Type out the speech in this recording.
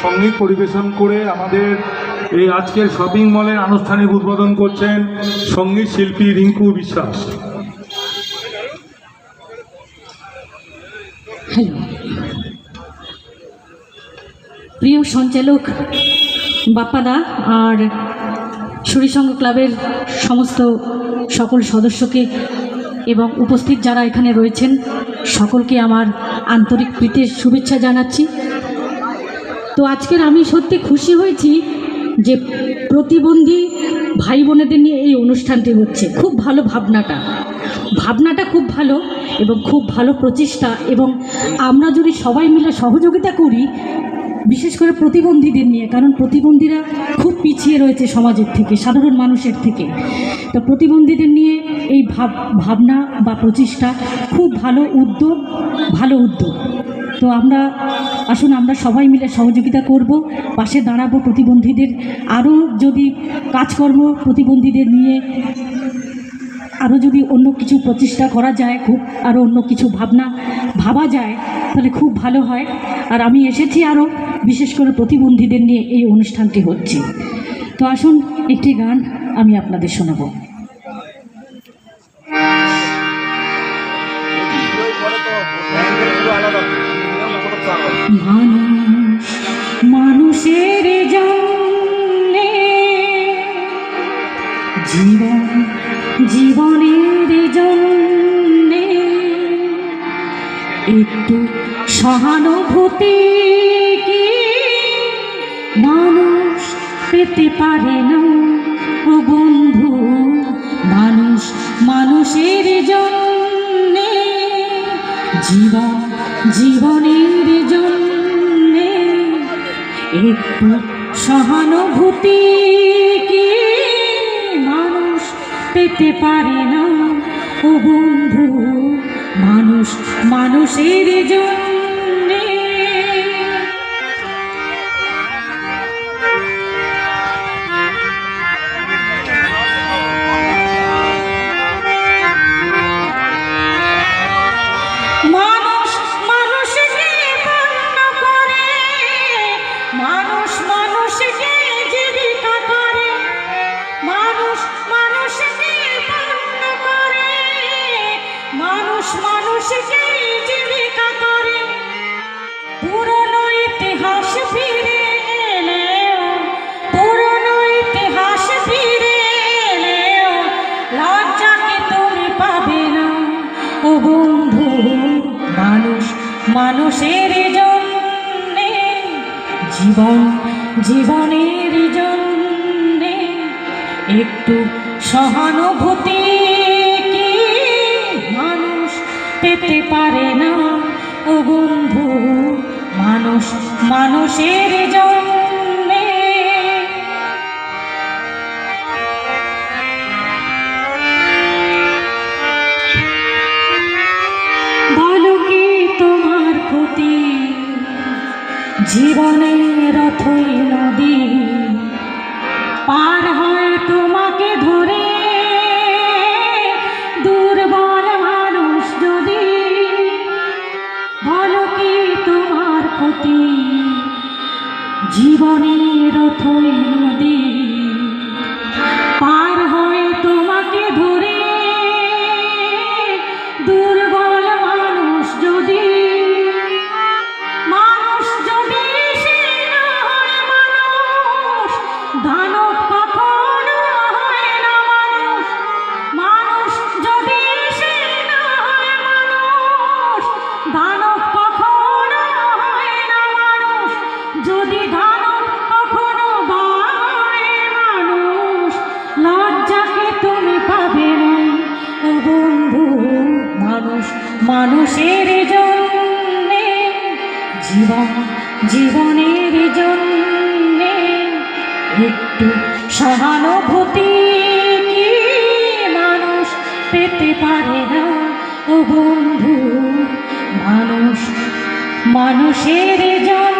সঙ্গীত পরিবেশন করে আমাদের এই আজকের শপিং মলের আনুষ্ঠানিক উদ্বোধন করছেন সঙ্গীত শিল্পী রিঙ্কু বিশ্বাস। প্রিয় সঞ্চালক বাপ্পাদা আর সুরিসংঘ ক্লাবের সমস্ত সকল সদস্যকে এবং উপস্থিত যারা এখানে রয়েছেন সকলকে আমার আন্তরিক প্রীতির শুভেচ্ছা জানাচ্ছি। তো আজকের আমি সত্যি খুশি হয়েছি যে প্রতিবন্ধী ভাই বোনেদের নিয়ে এই অনুষ্ঠানটি হচ্ছে। খুব ভালো ভাবনাটা খুব ভালো এবং খুব ভালো প্রচেষ্টা, এবং আমরা যদি সবাই মিলে সহযোগিতা করি বিশেষ করে প্রতিবন্ধীদের নিয়ে, কারণ প্রতিবন্ধীরা খুব পিছিয়ে রয়েছে সমাজের থেকে, সাধারণ মানুষের থেকে। তো প্রতিবন্ধীদের নিয়ে এই ভাবনা বা প্রচেষ্টা খুব ভালো উদ্যোগ। তো আসুন আমরা সবাই মিলে সহযোগিতা করব, পাশে দাঁড়াবো প্রতিবন্ধীদের। আরও যদি কাজকর্ম প্রতিবন্ধীদের নিয়ে আরও যদি অন্য কিছু প্রচেষ্টা করা যায়, আরও অন্য কিছু ভাবা যায় তাহলে খুব ভালো হয়। আর আমি এসেছি আরও বিশেষ করে প্রতিবন্ধীদের নিয়ে এই অনুষ্ঠানটি হচ্ছে। তো আসুন একটি গান আমি আপনাদের শোনাবো। মানুষের জন্যে জীবনের জন্যে একটু সহানুভূতি কি মানুষ পেতে পারে না ও বন্ধু? মানুষের জন্যে জীবনের জন্যে একটু সহানুভূতি কি মানুষ পেতে পারে না ও বন্ধু? মানুষের জন্যে মানুষকে জীবিকা করে। পুরনো ইতিহাস ফিরে এলেও লজ্জাকে তুমি পাবে না ও বন্ধু। মানুষের জন্যে জীবনের জন্যে একটু সহানুভূতি পেতে পারে না ও বন্ধু? মানুষের জন্যে বলো কি তোমার ক্ষতি? জীবনের অথই নদী পার হয় তোমাকে ধরে। দুর্বল মানুষ যদি বলো কি তোমার ক্ষতি? জীবনের অথই নদী পার হয় তোমাকে ধরে। দুর্বল মানুষ যদি সে না হয় মানুষ, দানব কখনো হয় না মানুষ। মানুষ যদি সে না হয় মানুষ, দানব কখনো হয় না মানুষ। যদি দানব কখনো হয় মানুষ, লজ্জাকে তুমি পাবে না ও বন্ধু। মানুষের জন্যে জীবনের জন্যে একটু সহানুভূতি কি মানুষ পেতে পারে না ও বন্ধু? মানুষের জন্য